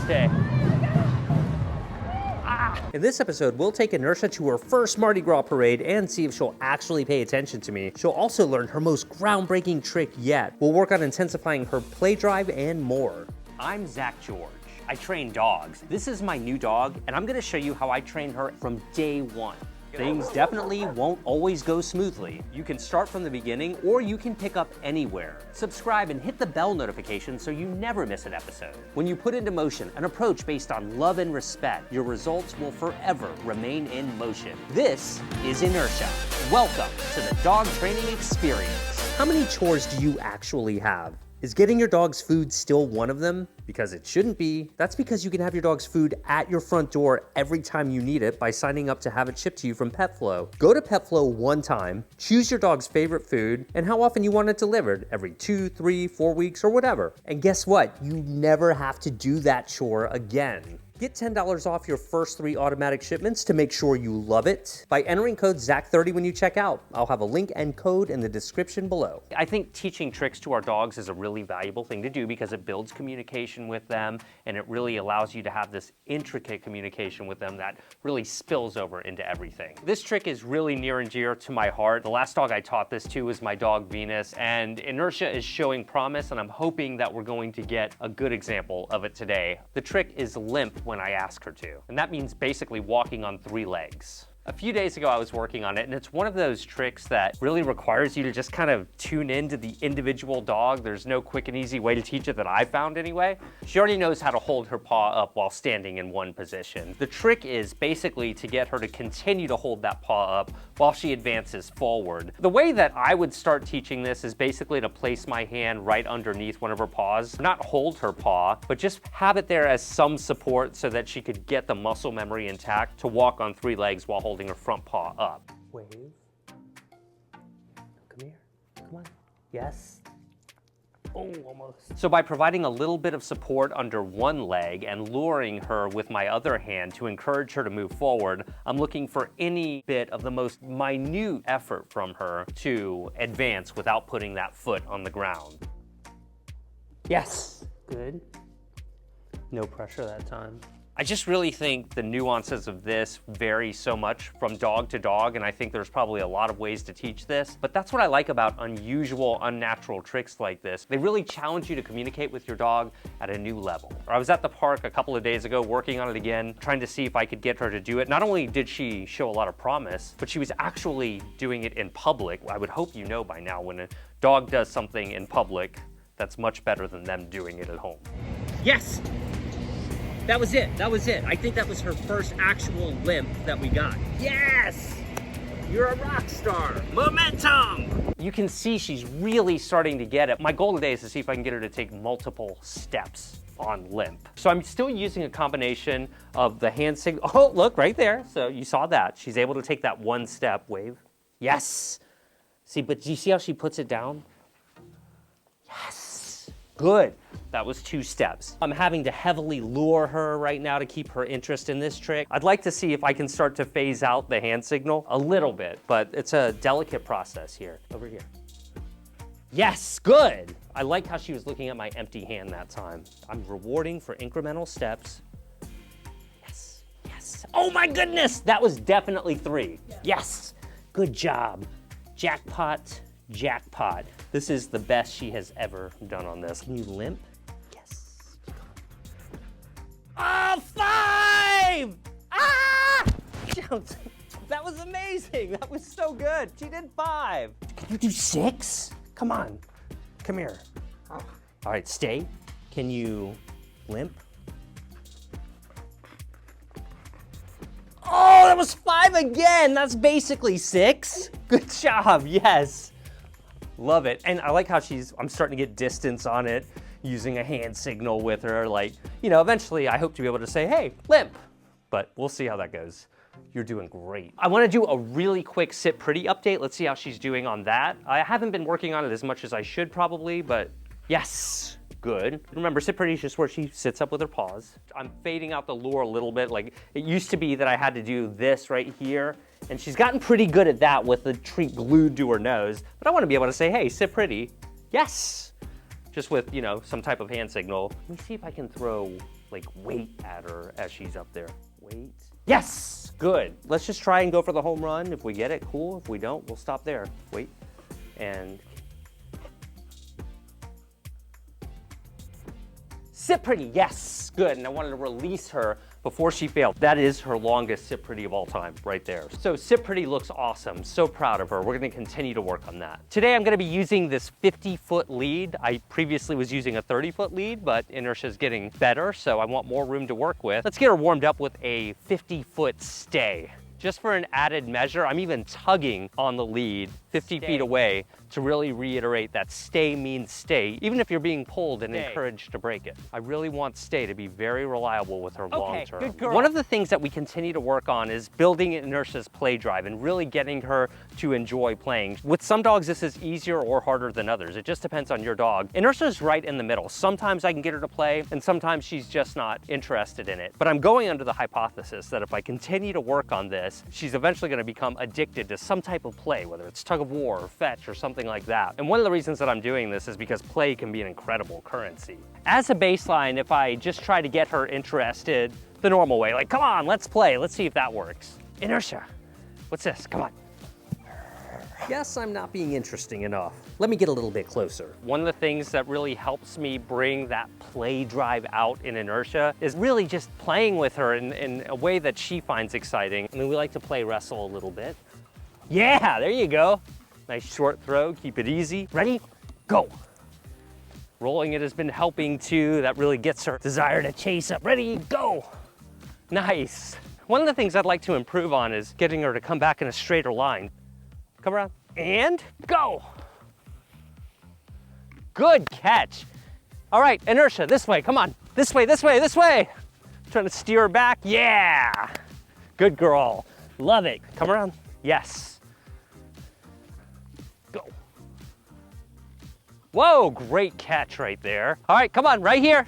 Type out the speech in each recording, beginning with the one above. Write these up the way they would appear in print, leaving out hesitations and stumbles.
stay. In this episode, we'll take Inertia to her first Mardi Gras parade and see if she'll actually pay attention to me. She'll also learn her most groundbreaking trick yet. We'll work on intensifying her play drive and more. I'm Zach George. I train dogs. This is my new dog, and I'm gonna show you how I train her from day one. Things definitely won't always go smoothly. You can start from the beginning, or you can pick up anywhere. Subscribe and hit the bell notification so you never miss an episode. When you put into motion an approach based on love and respect, your results will forever remain in motion. This is Inertia. Welcome to the dog training experience. How many chores do you actually have? Is getting your dog's food still one of them? Because it shouldn't be. That's because you can have your dog's food at your front door every time you need it by signing up to have it shipped to you from PetFlow. Go to PetFlow one time, choose your dog's favorite food, and how often you want it delivered, every 2, 3, 4 weeks, or whatever. And guess what? You never have to do that chore again. Get $10 off your first 3 automatic shipments to make sure you love it by entering code ZAC30 when you check out. I'll have a link and code in the description below. I think teaching tricks to our dogs is a really valuable thing to do because it builds communication with them, and it really allows you to have this intricate communication with them that really spills over into everything. This trick is really near and dear to my heart. The last dog I taught this to was my dog Venus, and Inertia is showing promise, and I'm hoping that we're going to get a good example of it today. The trick is limp when I ask her to. And that means basically walking on 3 legs. A few days ago I was working on it, and it's one of those tricks that really requires you to just kind of tune into the individual dog. There's no quick and easy way to teach it that I found anyway. She already knows how to hold her paw up while standing in one position. The trick is basically to get her to continue to hold that paw up while she advances forward. The way that I would start teaching this is basically to place my hand right underneath one of her paws, not hold her paw, but just have it there as some support so that she could get the muscle memory intact to walk on 3 legs while holding her front paw up. Wave. Come here. Come on. Yes. Oh, almost. So by providing a little bit of support under one leg and luring her with my other hand to encourage her to move forward, I'm looking for any bit of the most minute effort from her to advance without putting that foot on the ground. Yes. Good. No pressure that time. I just really think the nuances of this vary so much from dog to dog, and I think there's probably a lot of ways to teach this, but that's what I like about unusual, unnatural tricks like this. They really challenge you to communicate with your dog at a new level. I was at the park a couple of days ago working on it again, trying to see if I could get her to do it. Not only did she show a lot of promise, but she was actually doing it in public. I would hope you know by now when a dog does something in public, that's much better than them doing it at home. Yes! That was it. That was it. I think that was her first actual limp that we got. Yes! You're a rock star. Momentum! You can see she's really starting to get it. My goal today is to see if I can get her to take multiple steps on limp. So I'm still using a combination of the hand signal. Oh, look, right there. So you saw that. She's able to take that 1 step wave. Yes! See, but do you see how she puts it down? Yes! Good. That was 2 steps. I'm having to heavily lure her right now to keep her interest in this trick. I'd like to see if I can start to phase out the hand signal a little bit, but it's a delicate process here. Over here. Yes, good. I like how she was looking at my empty hand that time. I'm rewarding for incremental steps. Yes, yes. Oh my goodness, that was definitely 3. Yes, good job. Jackpot, jackpot. This is the best she has ever done on this. Can you limp? Yes. Oh, 5! Ah! That was amazing. That was so good. She did 5. Can you do 6? Come on. Come here. All right, stay. Can you limp? Oh, that was 5 again. That's basically 6. Good job, yes. Love it. And I like how I'm starting to get distance on it, using a hand signal with her. Like, you know, eventually I hope to be able to say, hey, limp. But we'll see how that goes. You're doing great. I want to do a really quick Sit Pretty update. Let's see how she's doing on that. I haven't been working on it as much as I should probably, but yes, good. Remember, Sit Pretty is just where she sits up with her paws. I'm fading out the lure a little bit. Like, it used to be that I had to do this right here, and she's gotten pretty good at that with the treat glued to her nose. But I want to be able to say, hey, sit pretty. Yes. just with, you know, some type of hand signal. Let me see if I can throw like weight at her as she's up there. Weight. Yes, good. Let's just try and go for the home run. If we get it, cool. If we don't, we'll stop there. Wait, and sit pretty, yes, good. And I wanted to release her before she failed. That is her longest sit pretty of all time, right there. So sit pretty looks awesome. So proud of her. We're gonna continue to work on that. Today I'm gonna be using this 50-foot lead. I previously was using a 30-foot lead, but inertia's getting better, so I want more room to work with. Let's get her warmed up with a 50-foot stay. Just for an added measure, I'm even tugging on the lead 50 feet away to really reiterate that stay means stay, even if you're being pulled and encouraged to break it. I really want stay to be very reliable with her long term. Good girl. One of the things that we continue to work on is building inertia's play drive and really getting her to enjoy playing. With some dogs, this is easier or harder than others. It just depends on your dog. Inertia's right in the middle. Sometimes I can get her to play, and sometimes she's just not interested in it. But I'm going under the hypothesis that if I continue to work on this, she's eventually going to become addicted to some type of play, whether it's tug of war or fetch or something like that. And one of the reasons that I'm doing this is because play can be an incredible currency. As a baseline, if I just try to get her interested the normal way, like, come on, let's play, let's see if that works. Inertia, what's this? Come on. Yes, I'm not being interesting enough. Let me get a little bit closer. One of the things that really helps me bring that play drive out in inertia is really just playing with her in a way that she finds exciting. I mean, we like to play wrestle a little bit. Yeah, there you go. Nice short throw, keep it easy. Ready? Go. Rolling it has been helping too. That really gets her desire to chase up. Ready? Go. Nice. One of the things I'd like to improve on is getting her to come back in a straighter line. Come around and go. Good catch. All right, inertia, this way, come on. This way, this way, this way. Trying to steer her back, yeah. Good girl, love it. Come around, yes. Go. Whoa, great catch right there. All right, come on, right here.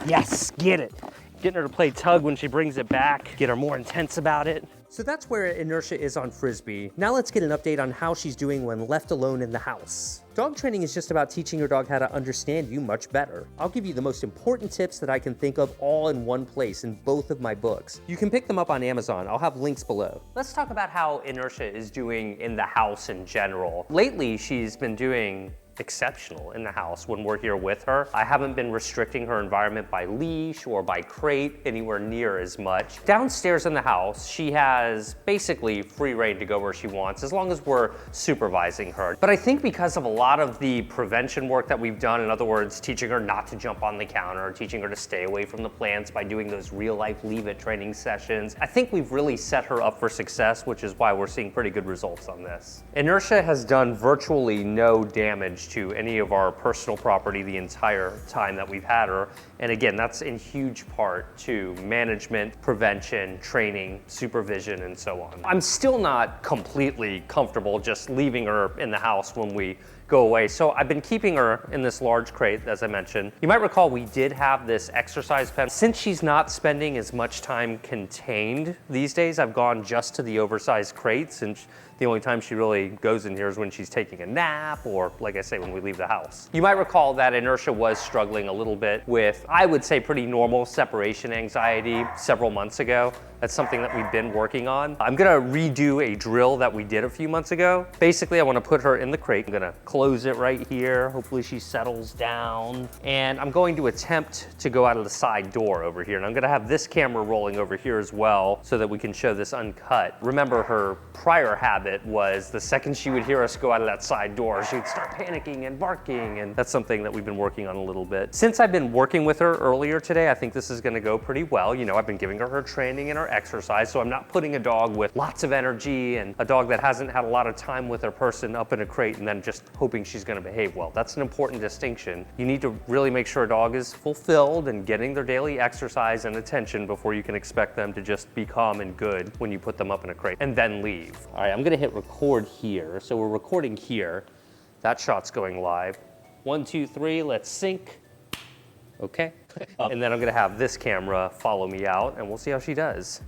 Yes, get it. Getting her to play tug when she brings it back, get her more intense about it. So that's where inertia is on Frisbee. Now let's get an update on how she's doing when left alone in the house. Dog training is just about teaching your dog how to understand you much better. I'll give you the most important tips that I can think of all in one place in both of my books. You can pick them up on Amazon. I'll have links below. Let's talk about how inertia is doing in the house in general. Lately, she's been doing exceptional in the house when we're here with her. I haven't been restricting her environment by leash or by crate anywhere near as much. Downstairs in the house, she has basically free rein to go where she wants as long as we're supervising her. But I think because of a lot of the prevention work that we've done, in other words, teaching her not to jump on the counter, teaching her to stay away from the plants by doing those real life leave it training sessions, I think we've really set her up for success, which is why we're seeing pretty good results on this. Inertia has done virtually no damage to any of our personal property the entire time that we've had her. And again, that's in huge part to management, prevention, training, supervision, and so on. I'm still not completely comfortable just leaving her in the house when we go away. So I've been keeping her in this large crate, as I mentioned. You might recall we did have this exercise pen. Since she's not spending as much time contained these days, I've gone just to the oversized crates, and the only time she really goes in here is when she's taking a nap or, like I say, when we leave the house. You might recall that Inertia was struggling a little bit with, I would say, pretty normal separation anxiety several months ago. That's something that we've been working on. I'm gonna redo a drill that we did a few months ago. Basically, I wanna put her in the crate. I'm gonna close it right here. Hopefully she settles down. And I'm going to attempt to go out of the side door over here. And I'm gonna have this camera rolling over here as well so that we can show this uncut. Remember, her prior habit was the second she would hear us go out of that side door, she'd start panicking and barking. And that's something that we've been working on a little bit. Since I've been working with her earlier today, I think this is gonna go pretty well. You know, I've been giving her training and her exercise, so I'm not putting a dog with lots of energy and a dog that hasn't had a lot of time with her person up in a crate and then just hoping she's gonna behave well. That's an important distinction. You need to really make sure a dog is fulfilled and getting their daily exercise and attention before you can expect them to just be calm and good when you put them up in a crate and then leave. All right, I'm gonna hit record here. So we're recording here. That shot's going live. 1, 2, 3, let's sync. Okay. And then I'm gonna have this camera follow me out and we'll see how she does.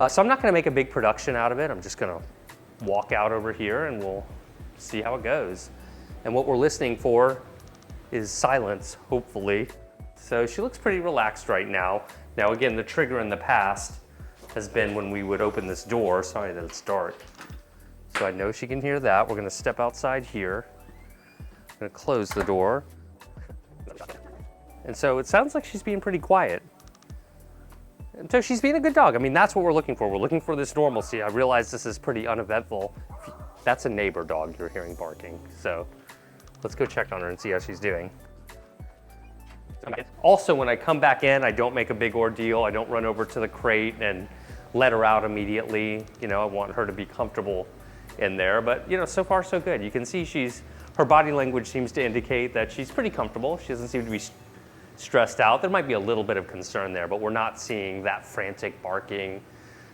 So I'm not gonna make a big production out of it. I'm just gonna walk out over here and we'll see how it goes. And what we're listening for is silence, hopefully. So she looks pretty relaxed right now. Now again, the trigger in the past has been when we would open this door. Sorry that it's dark. So I know she can hear that. We're gonna step outside here. I'm gonna close the door. And so it sounds like she's being pretty quiet. And so she's being a good dog. I mean, that's what we're looking for. We're looking for this normalcy. I realize this is pretty uneventful. That's a neighbor dog you're hearing barking. So let's go check on her and see how she's doing. Also, when I come back in, I don't make a big ordeal. I don't run over to the crate and let her out immediately. You know, I want her to be comfortable in there. But, you know, so far so good. You can see her body language seems to indicate that she's pretty comfortable. She doesn't seem to be stressed out. There might be a little bit of concern there, but we're not seeing that frantic barking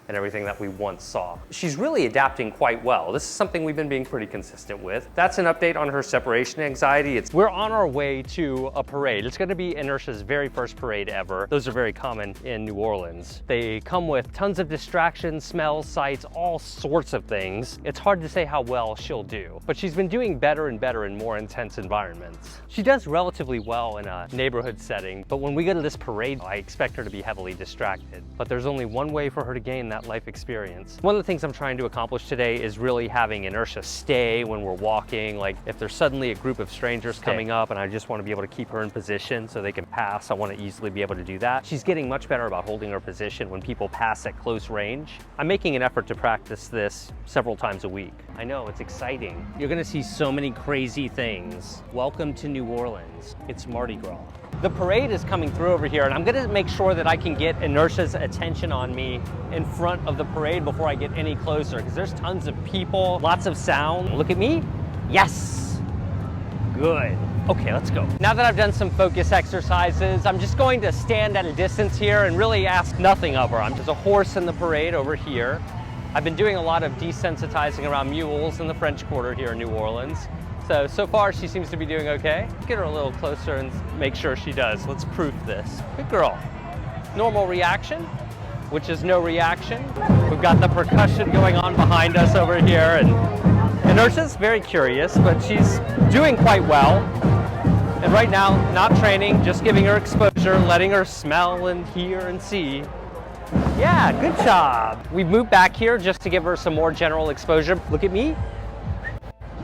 and everything that we once saw. She's really adapting quite well. This is something we've been being pretty consistent with. That's an update on her separation anxiety. We're on our way to a parade. It's gonna be Inertia's very first parade ever. Those are very common in New Orleans. They come with tons of distractions, smells, sights, all sorts of things. It's hard to say how well she'll do, but she's been doing better and better in more intense environments. She does relatively well in a neighborhood setting, but when we go to this parade, I expect her to be heavily distracted. But there's only one way for her to gain that life experience. One of the things I'm trying to accomplish today is really having Inertia stay when we're walking. Like if there's suddenly a group of strangers coming up and I just want to be able to keep her in position so they can pass, I want to easily be able to do that. She's getting much better about holding her position when people pass at close range. I'm making an effort to practice this several times a week. I know, it's exciting. You're gonna see so many crazy things. Welcome to New Orleans. It's Mardi Gras. The parade is coming through over here, and I'm gonna make sure that I can get Inertia's attention on me in front of the parade before I get any closer, because there's tons of people, lots of sound. Look at me. Yes. Good. Okay, let's go. Now that I've done some focus exercises, I'm just going to stand at a distance here and really ask nothing of her. There's a horse in the parade over here. I've been doing a lot of desensitizing around mules in the French Quarter here in New Orleans. So far she seems to be doing okay. Get her a little closer and make sure she does. Let's proof this. Good girl. Normal reaction, which is no reaction. We've got the percussion going on behind us over here, and Inertia's very curious, but she's doing quite well. And right now, not training, just giving her exposure, letting her smell and hear and see. Yeah, good job. We've moved back here just to give her some more general exposure. Look at me.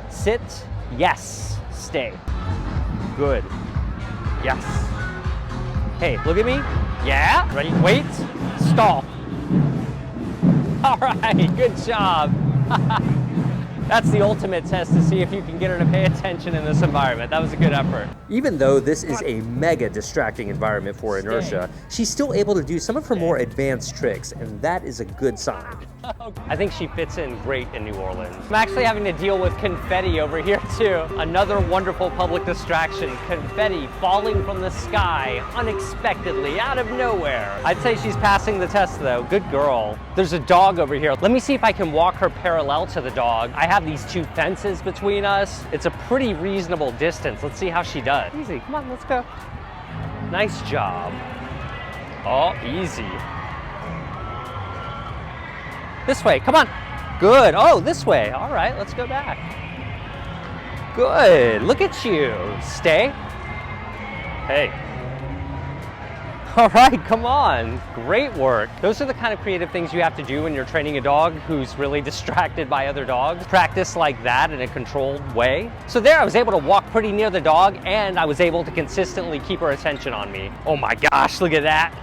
Sit. Yes. Stay. Good. Yes. Hey, look at me. Yeah. Ready? Wait. Stall. All right. Good job. That's the ultimate test to see if you can get her to pay attention in this environment. That was a good effort. Even though this is a mega distracting environment for Inertia, she's still able to do some of her more advanced tricks, and that is a good sign. I think she fits in great in New Orleans. I'm actually having to deal with confetti over here too. Another wonderful public distraction. Confetti falling from the sky unexpectedly out of nowhere. I'd say she's passing the test though. Good girl. There's a dog over here. Let me see if I can walk her parallel to the dog. I have these two fences between us. It's a pretty reasonable distance. Let's see how she does. Easy, come on, let's go. Nice job. Oh, easy. This way, come on. Good, oh, this way. All right, let's go back. Good, look at you. Stay. Hey. All right, come on. Great work. Those are the kind of creative things you have to do when you're training a dog who's really distracted by other dogs. Practice like that in a controlled way. So there, I was able to walk pretty near the dog, and I was able to consistently keep her attention on me. Oh my gosh, look at that.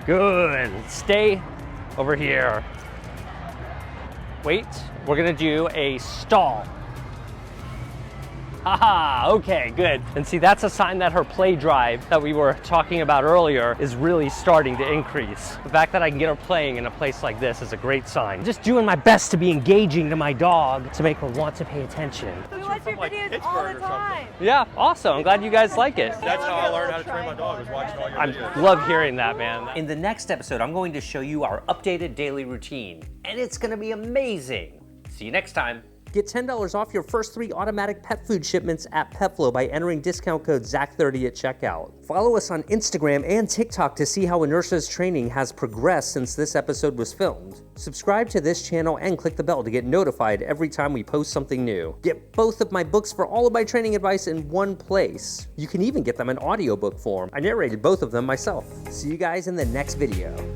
Good. Stay over here. Wait, we're gonna do a stall. Haha, okay, good. And see, that's a sign that her play drive that we were talking about earlier is really starting to increase. The fact that I can get her playing in a place like this is a great sign. Just doing my best to be engaging to my dog to make her want to pay attention. We watch your videos all the time. Yeah, awesome. I'm glad you guys like it. That's how I learned how to train my dog, was watching all your videos. I love hearing that, man. In the next episode, I'm going to show you our updated daily routine, and it's gonna be amazing. See you next time. Get $10 off your first 3 automatic pet food shipments at PetFlow by entering discount code ZACH30 at checkout. Follow us on Instagram and TikTok to see how Inertia's training has progressed since this episode was filmed. Subscribe to this channel and click the bell to get notified every time we post something new. Get both of my books for all of my training advice in one place. You can even get them in audiobook form. I narrated both of them myself. See you guys in the next video.